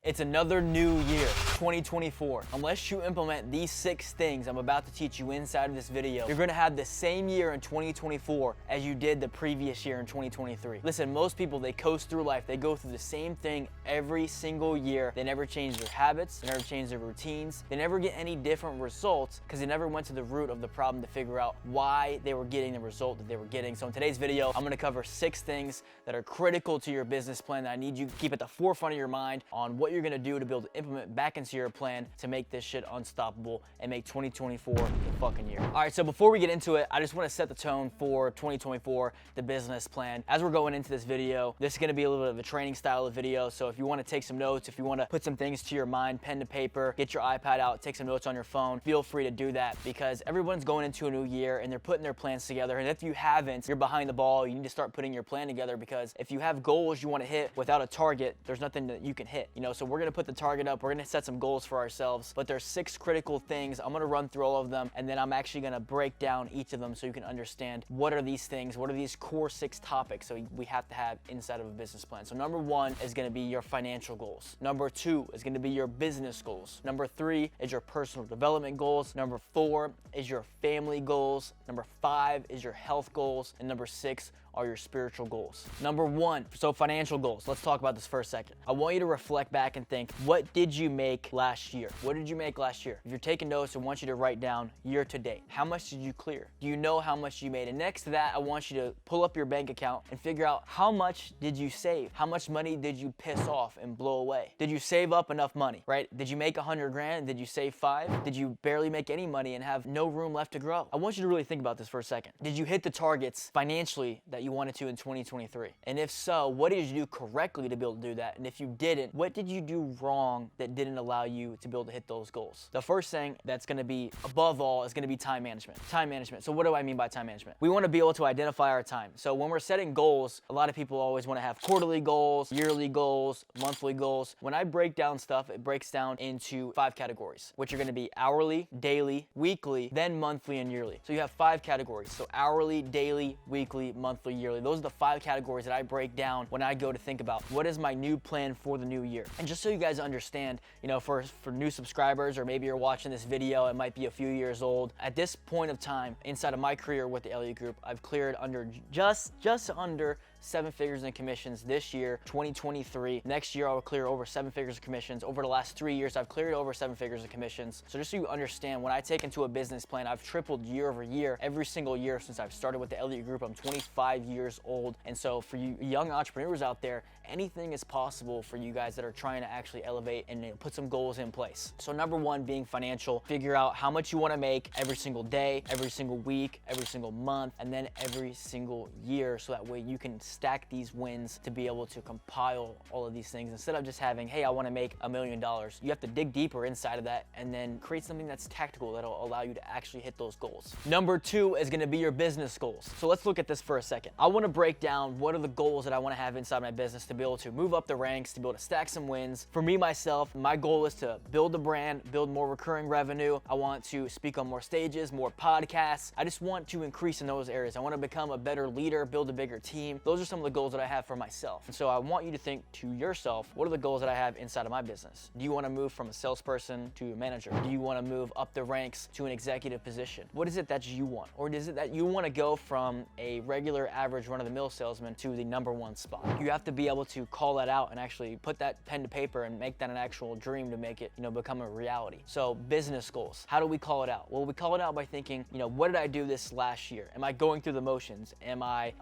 It's another new year, 2024. Unless you implement these 6 things I'm about to teach you inside of this video, you're gonna have the same year in 2024 as you did the previous year in 2023. Listen, most people, they coast through life. They go through the same thing every single year. They never change their habits, they never change their routines, they never get any different results because they never went to the root of the problem to figure out why they were getting the result that they were getting. So in today's video, I'm gonna cover 6 things that are critical to your business plan that I need you to keep at the forefront of your mind on what you're gonna do to be able to implement back into your plan to make this shit unstoppable and make 2024 the fucking year. All right, so before we get into it, I just wanna set the tone for 2024, the business plan. As we're going into this video, this is gonna be a little bit of a training style of video. So if you wanna take some notes, if you wanna put some things to your mind, pen to paper, get your iPad out, take some notes on your phone, feel free to do that because everyone's going into a new year and they're putting their plans together. And if you haven't, you're behind the ball. You need to start putting your plan together because if you have goals you wanna hit without a target, there's nothing that you can hit. So we're gonna put the target up, we're gonna set some goals for ourselves, but there's 6 critical things. I'm gonna run through all of them and then I'm actually gonna break down each of them so you can understand what are these things, what are these core 6 topics so we have to have inside of a business plan. So number 1 is gonna be your financial goals. Number 2 is gonna be your business goals. Number 3 is your personal development goals. Number 4 is your family goals. Number 5 is your health goals. And number 6 are your spiritual goals. Number 1, so financial goals. Let's talk about this for a second. I want you to reflect back and think, what did you make last year? What did you make last year? If you're taking notes, I want you to write down year to date. How much did you clear? Do you know how much you made? And next to that, I want you to pull up your bank account and figure out how much did you save? How much money did you piss off and blow away? Did you save up enough money, right? Did you make 100 grand? Did you save 5? Did you barely make any money and have no room left to grow? I want you to really think about this for a second. Did you hit the targets financially that you wanted to in 2023? And if so, what did you do correctly to be able to do that? And if you didn't, what did you do wrong that didn't allow you to be able to hit those goals? The first thing that's gonna be above all is gonna be time management. Time management. So what do I mean by time management? We wanna be able to identify our time. So when we're setting goals, a lot of people always wanna have quarterly goals, yearly goals, monthly goals. When I break down stuff, it breaks down into 5 categories, which are gonna be hourly, daily, weekly, then monthly and yearly. So you have 5 categories. So hourly, daily, weekly, monthly, yearly. Those are the 5 categories that I break down when I go to think about what is my new plan for the new year. And just so you guys understand, for new subscribers, or maybe you're watching this video, it might be a few years old. At this point of time, inside of my career with the Elliott Group, I've cleared under just under 7 figures in commissions this year, 2023. Next year, I'll clear over 7 figures of commissions. Over the last 3 years, I've cleared over 7 figures of commissions. So just so you understand, when I take into a business plan, I've tripled year over year, every single year since I've started with the Elliott Group. I'm 25 years old. And so for you young entrepreneurs out there, anything is possible for you guys that are trying to actually elevate and put some goals in place. So number 1 being financial, figure out how much you want to make every single day, every single week, every single month, and then every single year. So that way you can stack these wins to be able to compile all of these things instead of just having, hey, I want to make $1 million. You have to dig deeper inside of that and then create something that's tactical that'll allow you to actually hit those goals. Number 2 is going to be your business goals. So let's look at this for a second. I want to break down what are the goals that I want to have inside my business to be able to move up the ranks, to be able to stack some wins. For me, myself, my goal is to build a brand, build more recurring revenue. I want to speak on more stages, more podcasts. I just want to increase in those areas. I want to become a better leader, build a bigger team. Those are some of the goals that I have for myself. And so I want you to think to yourself, what are the goals that I have inside of my business? Do you want to move from a salesperson to a manager? Do you want to move up the ranks to an executive position? What is it that you want? Or is it that you want to go from a regular average run-of-the-mill salesman to the number 1 spot? You have to be able to call that out and actually put that pen to paper and make that an actual dream to make it, become a reality. So business goals, how do we call it out? Well, we call it out by thinking, what did I do this last year? Am I going through the motions? Am I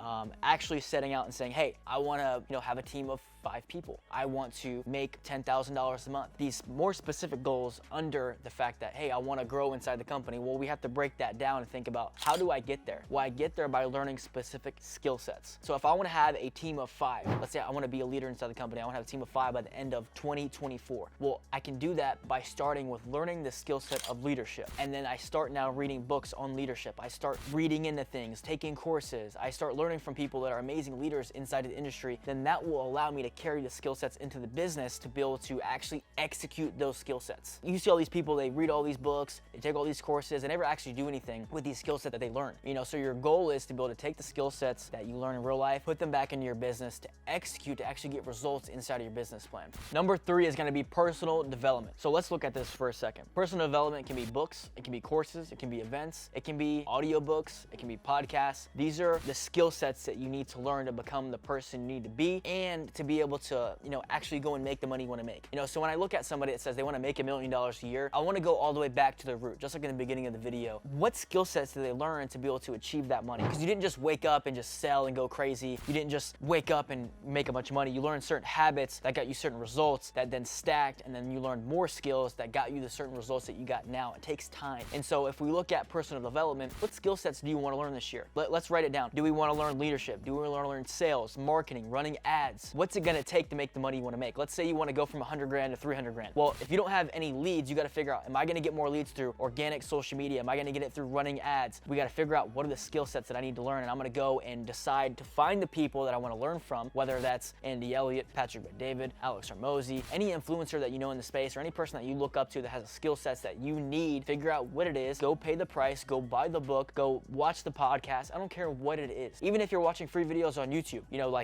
actually setting out and saying, hey, I want to, have a team of 5 people. I want to make $10,000 a month. These more specific goals under the fact that, hey, I want to grow inside the company. Well, we have to break that down and think about, how do I get there? Well, I get there by learning specific skill sets. So if I want to have a team of 5, let's say I want to be a leader inside the company, I want to have a team of 5 by the end of 2024. Well, I can do that by starting with learning the skill set of leadership. And then I start now reading books on leadership. I start reading into things, taking courses. I start learning from people that are amazing leaders inside of the industry. Then that will allow me to carry the skill sets into the business to be able to actually execute those skill sets. You see all these people, they read all these books, they take all these courses, and never actually do anything with these skill sets that they learn. So your goal is to be able to take the skill sets that you learn in real life, put them back into your business to execute, to actually get results inside of your business plan. Number 3 is gonna be personal development. So let's look at this for a second. Personal development can be books, it can be courses, it can be events, it can be audiobooks, it can be podcasts. These are the skill sets that you need to learn to become the person you need to be and to be able to, actually go and make the money you want to make. So when I look at somebody that says they want to make $1 million a year, I want to go all the way back to their root, just like in the beginning of the video. What skill sets do they learn to be able to achieve that money? Because you didn't just wake up and just sell and go crazy. You didn't just wake up and make a bunch of money. You learned certain habits that got you certain results that then stacked, and then you learned more skills that got you the certain results that you got now. It takes time. And so if we look at personal development, what skill sets do you want to learn this year? Let's write it down. Do we want to learn leadership? Do we want to learn sales, marketing, running ads? What's it going to take to make the money you want to make? Let's say you want to go from 100 grand to 300 grand. Well, if you don't have any leads, you got to figure out, am I going to get more leads through organic social media? Am I going to get it through running ads? We got to figure out what are the skill sets that I need to learn, and I'm going to go and decide to find the people that I want to learn from, whether that's Andy Elliott, Patrick Bet-David, Alex Hormozy, any influencer that you know in the space, or any person that you look up to that has a skill sets that you need. Figure out what it is, go pay the price, go buy the book, go watch the podcast. I don't care what it is. Even if you're watching free videos on YouTube,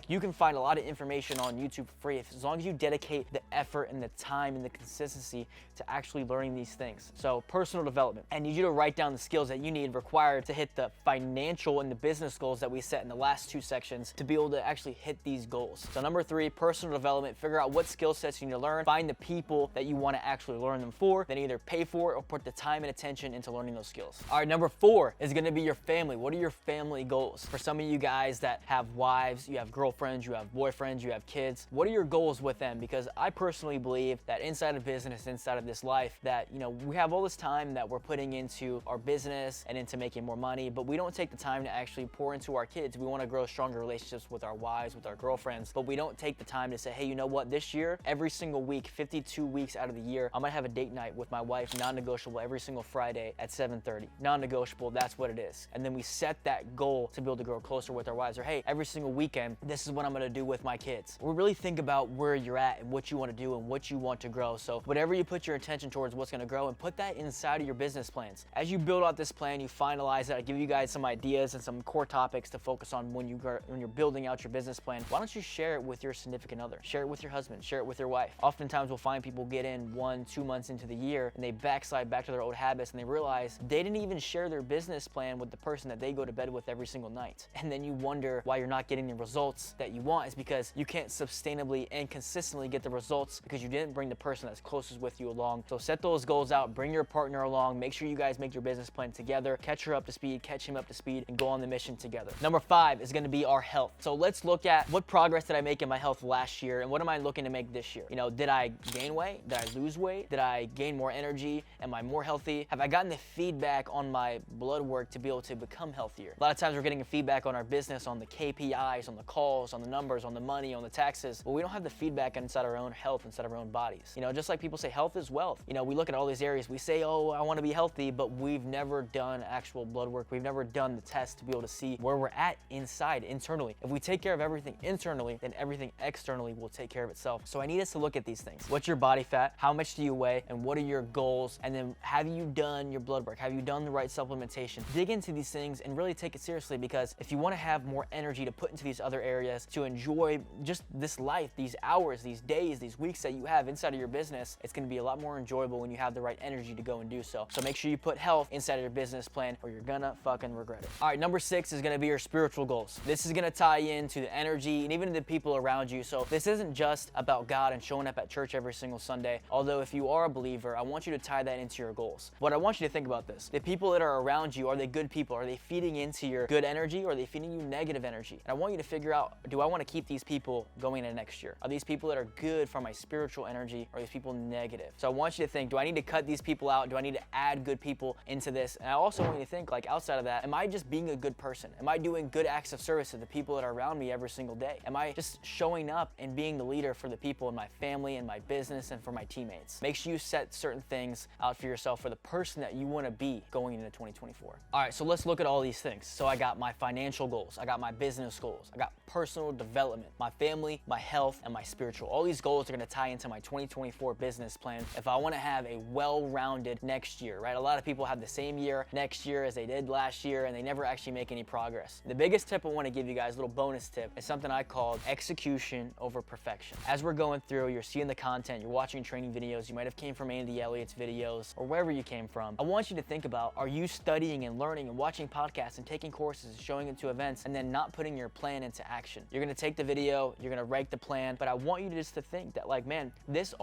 you can find a lot of information on YouTube for free as long as you dedicate the effort and the time and the consistency to actually learning these things. So personal development. I need you to write down the skills that you need required to hit the financial and the business goals that we set in the last 2 sections to be able to actually hit these goals. So number 3, personal development. Figure out what skill sets you need to learn. Find the people that you want to actually learn them for, then either pay for it or put the time and attention into learning those skills. All right, number 4 is going to be your family. What are your family goals? For some of you guys that have wives, you have girlfriends, you have boyfriends, you have kids, what are your goals with them? Because I personally believe that inside of business, inside of this life, that we have all this time that we're putting into our business and into making more money, but we don't take the time to actually pour into our kids. We want to grow stronger relationships with our wives, with our girlfriends, but we don't take the time to say, hey, you know what, this year, every single week, 52 weeks out of the year, I'm gonna have a date night with my wife, non-negotiable, every single Friday at 7:30. Non-negotiable, that's what it is. And then we set that goal to be able to grow closer with our wives, or hey, every single weekend, this is what I'm gonna do with my kids. We really think about where you're at and what you want to do and what you want to grow. So whatever you put your attention towards, what's gonna grow, and put that inside of your business plans. As you build out this plan, you finalize it. I give you guys some ideas and some core topics to focus on when you're building out your business plan. Why don't you share it with your significant other? Share it with your husband, share it with your wife. Oftentimes we'll find people get in 1-2 months into the year and they backslide back to their old habits, and they realize they didn't even share their business plan with the person that they go to bed with every single night. And then you wonder why you're not getting the results that you want. Is because you can't sustainably and consistently get the results because you didn't bring the person that's closest with you along. So set those goals out, bring your partner along, make sure you guys make your business plan together, catch her up to speed, catch him up to speed, and go on the mission together. Number 5 is going to be our health. So let's look at what progress did I make in my health last year and what am I looking to make this year? Did I gain weight? Did I lose weight? Did I gain more energy? Am I more healthy? Have I gotten the feedback on my blood work to be able to become healthier? A lot of times we're getting feedback on our business, on the KPIs, on the calls, on the numbers, on the money, on the taxes, but we don't have the feedback inside our own health, inside our own bodies. Just like people say health is wealth. We look at all these areas, we say, oh, I want to be healthy, but we've never done actual blood work. We've never done the test to be able to see where we're at inside, internally. If we take care of everything internally, then everything externally will take care of itself. So I need us to look at these things. What's your body fat? How much do you weigh? And what are your goals? And then have you done your blood work? Have you done the right supplementation? Dig into these things and really take it seriously, because if you want to have more energy to put into these other areas, to enjoy just this life, these hours, these days, these weeks that you have inside of your business, it's going to be a lot more enjoyable when you have the right energy to go and do so. So make sure you put health inside of your business plan or you're gonna fucking regret it. All right, number 6 is going to be your spiritual goals. This is going to tie into the energy and even the people around you. So this isn't just about God and showing up at church every single Sunday. Although if you are a believer, I want you to tie that into your goals. But I want you to think about this. The people that are around you, are they good people? Are they feeding into your good energy, or are they feeding you negative energy? And I want you to figure out, do I want to keep these people going into next year? Are these people that are good for my spiritual energy, or are these people negative? So I want you to think, do I need to cut these people out? Do I need to add good people into this? And I also want you to think, like, outside of that, am I just being a good person? Am I doing good acts of service to the people that are around me every single day? Am I just showing up and being the leader for the people in my family and my business and for my teammates? Make sure you set certain things out for yourself for the person that you want to be going into 2024. All right, so let's look at all these things. So I got my financial goals, I got my business goals, I got personal development, my family, my health, and my spiritual. All these goals are gonna tie into my 2024 business plan if I wanna have a well-rounded next year, right? A lot of people have the same year next year as they did last year, and they never actually make any progress. The biggest tip I wanna give you guys, a little bonus tip, is something I called execution over perfection. As we're going through, you're seeing the content, you're watching training videos, you might have came from Andy Elliott's videos, or wherever you came from. I want you to think about, are you studying and learning and watching podcasts and taking courses and showing it to events and then not putting your plan into action? You're gonna take the video, you're gonna write the plan, but I want you to just to think that, like, man, this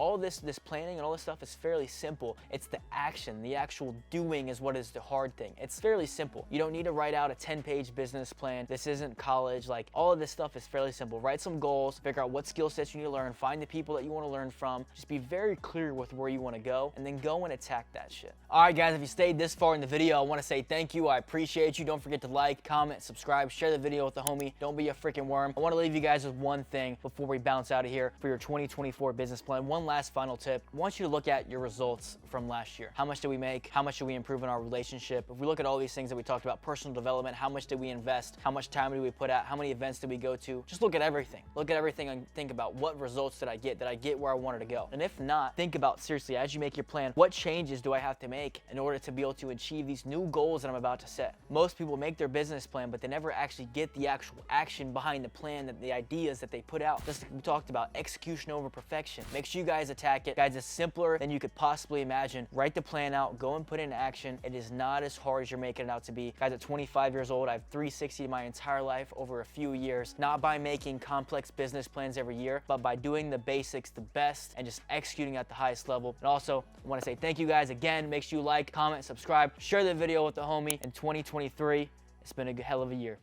planning and all this stuff is fairly simple. It's the action, the actual doing is what is the hard thing. It's fairly simple. You don't need to write out a 10-page business plan. This isn't college. Like, all of this stuff is fairly simple. Write some goals, figure out what skill sets you need to learn, find the people that you want to learn from. Just be very clear with where you want to go, and then go and attack that shit. All right, guys, if you stayed this far in the video, I want to say thank you. I appreciate you. Don't forget to like, comment, subscribe, share the video with the homie. Don't be a freaking worm. I want to leave you guys with one thing before we bounce out of here for your 2024 business plan. One last final tip. I want you to look at your results from last year. How much did we make? How much did we improve in our relationship? If we look at all these things that we talked about, personal development, how much did we invest? How much time did we put out? How many events did we go to? Just look at everything. Look at everything and think about, what results did I get? Did I get where I wanted to go? And if not, think about, seriously, as you make your plan, what changes do I have to make in order to be able to achieve these new goals that I'm about to set? Most people make their business plan, but they never actually get the actual action behind the plan, that the ideas that they put out. Just like we talked about, execution over perfection. Make sure you guys attack it. Guys, it's simpler than you could possibly imagine. Write the plan out, go and put it in action. It is not as hard as you're making it out to be. Guys, at 25 years old, I've 360 my entire life over a few years, not by making complex business plans every year, but by doing the basics the best and just executing at the highest level. And also, I want to say thank you guys again. Make sure you like, comment, subscribe, share the video with the homie. In 2023, it's been a hell of a year.